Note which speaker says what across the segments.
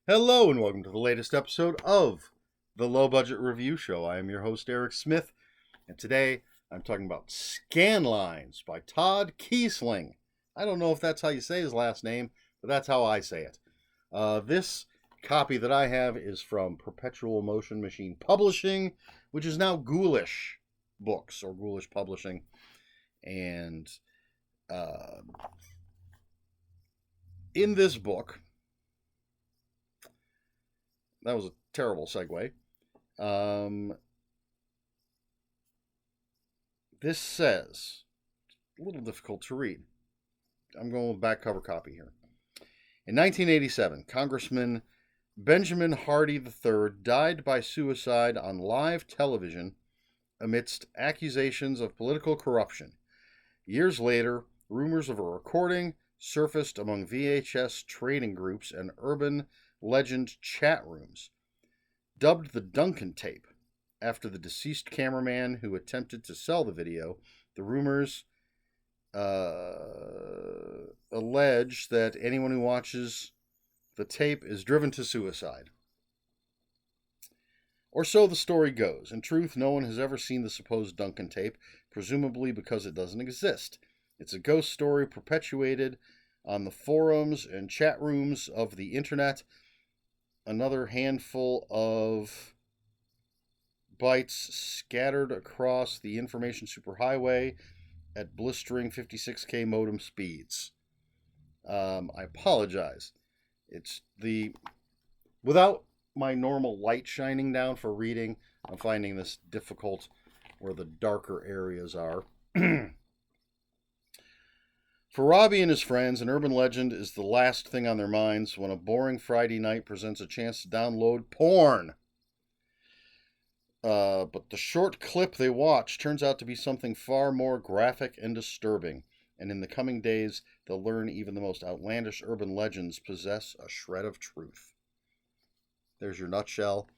Speaker 1: Hello and welcome to the latest episode of the Low Budget Review Show. I am your host, Eric Smith, and today I'm talking about Scanlines by Todd Keisling. I don't know if that's how you say his last name, but that's how I say it. This copy that I have is from Perpetual Motion Machine Publishing, which is now Ghoulish Books or Ghoulish Publishing. And in this book, that was a terrible segue. This says, a little difficult to read. I'm going with back cover copy here. In 1987, Congressman Benjamin Hardy III died by suicide on live television amidst accusations of political corruption. Years later, rumors of a recording surfaced among VHS trading groups and urban legend chat rooms. Dubbed the Duncan tape after the deceased cameraman who attempted to sell the video, the rumors allege that anyone who watches the tape is driven to suicide. Or so the story goes. In truth, no one has ever seen the supposed Duncan tape, presumably because it doesn't exist. It's a ghost story perpetuated on the forums and chat rooms of the internet. Another handful of bytes scattered across the information superhighway at blistering 56k modem speeds. I apologize. It's without my normal light shining down for reading, I'm finding this difficult where the darker areas are. For Robbie and his friends, an urban legend is the last thing on their minds when a boring Friday night presents a chance to download porn. But the short clip they watch turns out to be something far more graphic and disturbing, and in the coming days, they'll learn even the most outlandish urban legends possess a shred of truth. There's your nutshell.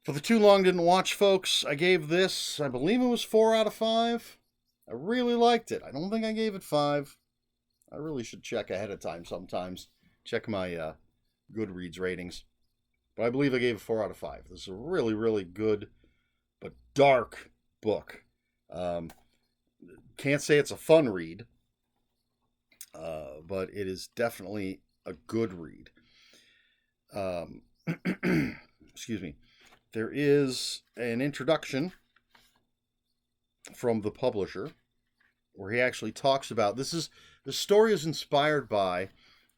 Speaker 1: For the too long didn't watch folks, I gave this, I believe it was 4 out of 5. I really liked it. I don't think I gave it 5. I really should check ahead of time sometimes. Check my Goodreads ratings. But I believe I gave it 4 out of 5. This is a really, really good but dark book. Can't say it's a fun read, but it is definitely a good read. Excuse me. There is an introduction from the publisher where he actually talks about the story is inspired by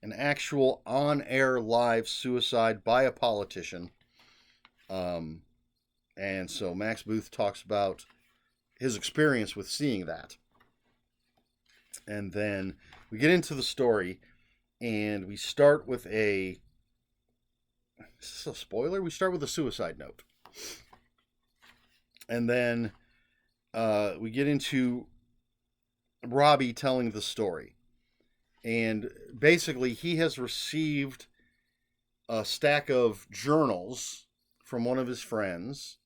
Speaker 1: an actual on-air live suicide by a politician, and so Max Booth talks about his experience with seeing that. And then we get into the story, and we start with is this a spoiler? We start with a suicide note, and then we get into Robbie telling the story. And basically, he has received a stack of journals from one of his friends.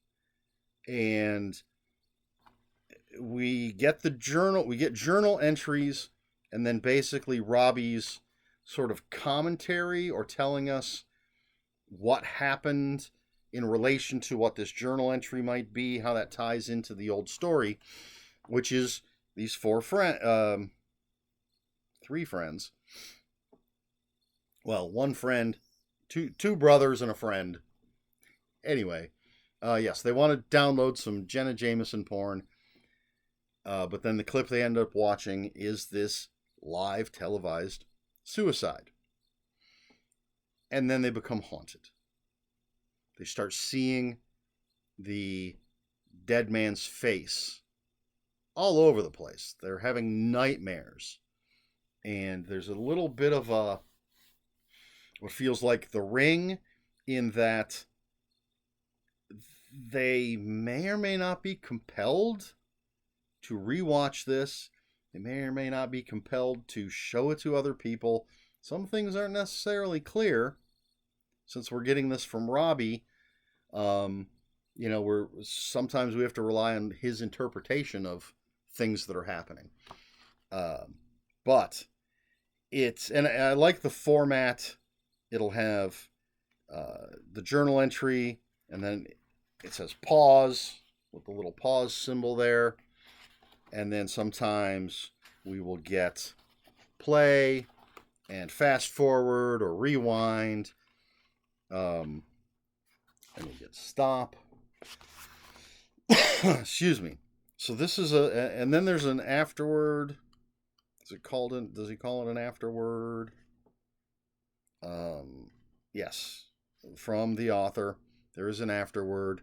Speaker 1: And we get journal entries, and then basically Robbie's sort of commentary or telling us what happened in relation to what this journal entry might be, how that ties into the old story, which is these three friends. Well, one friend, two brothers and a friend. Anyway, yes, they want to download some Jenna Jameson porn, but then the clip they end up watching is this live televised suicide. And then they become haunted. They start seeing the dead man's face all over the place. They're having nightmares. And there's a little bit of what feels like The Ring, in that they may or may not be compelled to rewatch this. They may or may not be compelled to show it to other people. Some things aren't necessarily clear, since we're getting this from Robbie. Sometimes we have to rely on his interpretation of things that are happening. But and I like the format it'll have the journal entry, and then it says pause with the little pause symbol there. And then sometimes we will get play and fast forward or rewind. And we get stop. Excuse me. So this is and then there's an afterword. Does he call it an afterword? Yes, from the author. There is an afterword,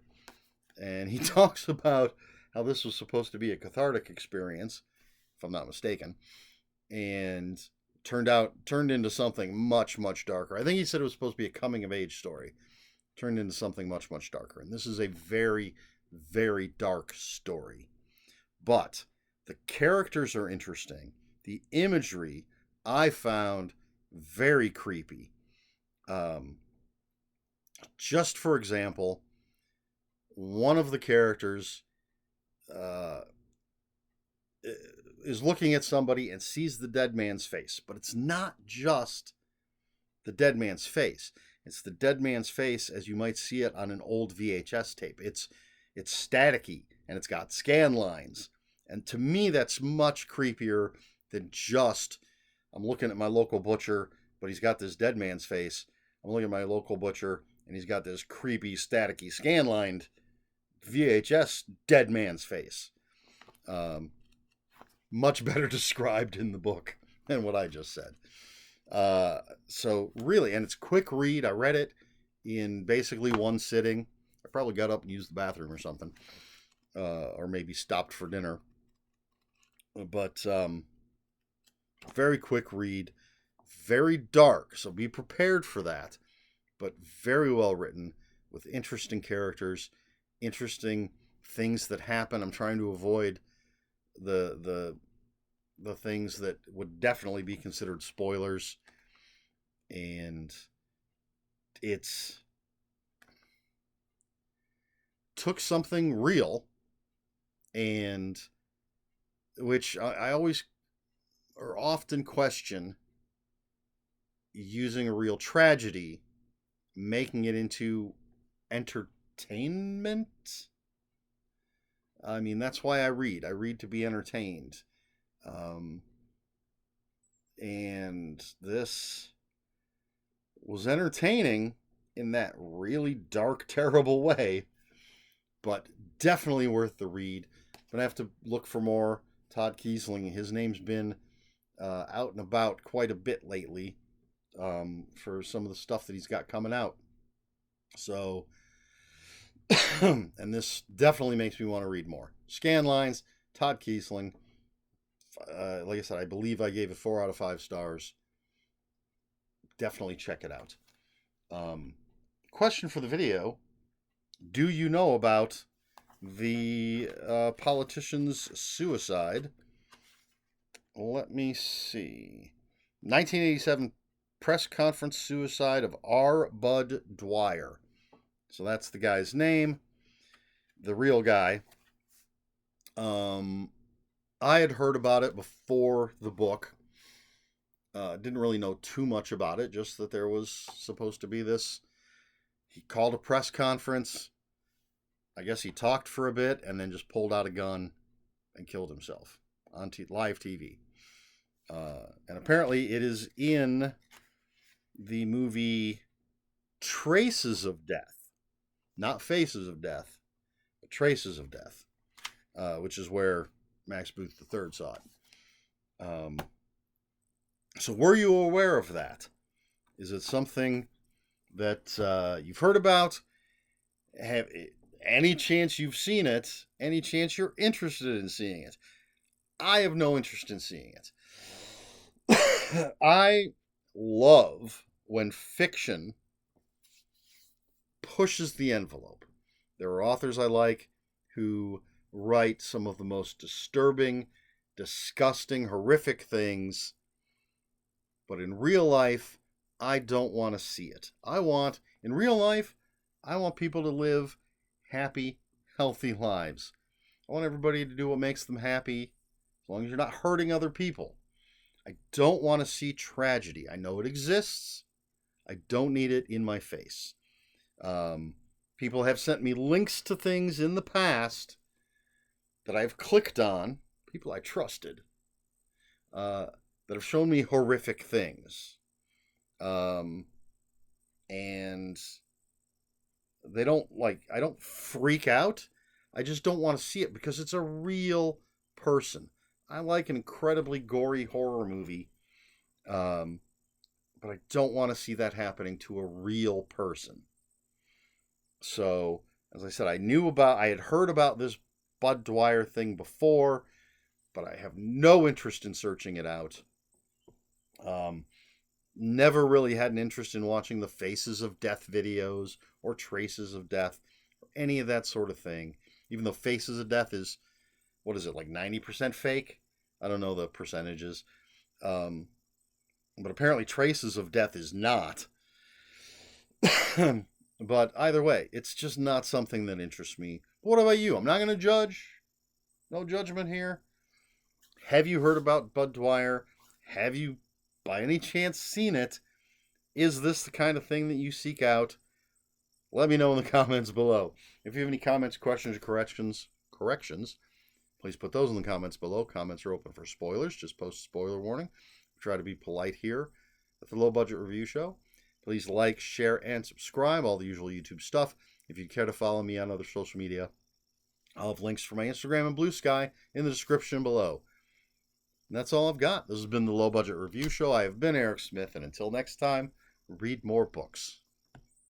Speaker 1: and he talks about how this was supposed to be a cathartic experience, if I'm not mistaken, and turned into something much, much darker. I think he said it was supposed to be a coming of age story. Turned into something much, much darker. And this is a very, very dark story. But the characters are interesting. The imagery I found very creepy. Just for example, one of the characters is looking at somebody and sees the dead man's face, but it's not just the dead man's face. It's the dead man's face as you might see it on an old VHS tape. It's staticky, and it's got scan lines. And to me, that's much creepier than just, I'm looking at my local butcher, but he's got this dead man's face. I'm looking at my local butcher, and he's got this creepy, staticky, scan-lined VHS dead man's face. Much better described in the book than what I just said. So really, and it's quick read. I read it in basically one sitting. I probably got up and used the bathroom or something, or maybe stopped for dinner. But very quick read, very dark. So be prepared for that. But very well written, with interesting characters, interesting things that happen. I'm trying to avoid the things that would definitely be considered spoilers. And it's took something real, and which I always or often question, using a real tragedy, making it into entertainment. I mean, that's why I read. I read to be entertained. And this was entertaining in that really dark, terrible way, but definitely worth the read. But I have to look for more Todd Keisling. His name's been out and about quite a bit lately for some of the stuff that he's got coming out. So, and this definitely makes me want to read more. Scanlines, Todd Keisling. Like I said, I believe I gave it 4 out of 5 stars. Definitely check it out. Question for the video. Do you know about the politician's suicide? Let me see. 1987 press conference suicide of R. Bud Dwyer. So that's the guy's name. The real guy. I had heard about it before the book. Didn't really know too much about it, just that there was supposed to be this. He called a press conference. I guess he talked for a bit and then just pulled out a gun and killed himself on live TV. And apparently it is in the movie Traces of Death. Not Faces of Death, but Traces of Death, which is where Max Booth III saw it. So were you aware of that? Is it something that you've heard about? Have any chance you've seen it? Any chance you're interested in seeing it? I have no interest in seeing it. I love when fiction pushes the envelope. There are authors I like who write some of the most disturbing, disgusting, horrific things, but in real life, I don't want to see it. In real life, I want people to live happy, healthy lives. I want everybody to do what makes them happy, as long as you're not hurting other people. I don't want to see tragedy. I know it exists. I don't need it in my face. People have sent me links to things in the past that I've clicked on, people I trusted, that have shown me horrific things. And they don't, like, I don't freak out. I just don't want to see it because it's a real person. I like an incredibly gory horror movie, but I don't want to see that happening to a real person. So, as I said, I had heard about this Bud Dwyer thing before, but I have no interest in searching it out. Never really had an interest in watching the Faces of Death videos or Traces of Death or any of that sort of thing. Even though Faces of Death is, what is it, like 90% fake? I don't know the percentages. But apparently Traces of Death is not. But either way, it's just not something that interests me. But what about you? I'm not going to judge. No judgment here. Have you heard about Bud Dwyer? Have you, by any chance, seen it? Is this the kind of thing that you seek out? Let me know in the comments below. If you have any comments, questions, or corrections, please put those in the comments below. Comments are open for spoilers. Just post a spoiler warning. Try to be polite here at the Low Budget Review Show. Please like, share, and subscribe. All the usual YouTube stuff. If you'd care to follow me on other social media, I'll have links for my Instagram and Bluesky in the description below. And that's all I've got. This has been the Low Budget Review Show. I have been Eric Smith, and until next time, read more books.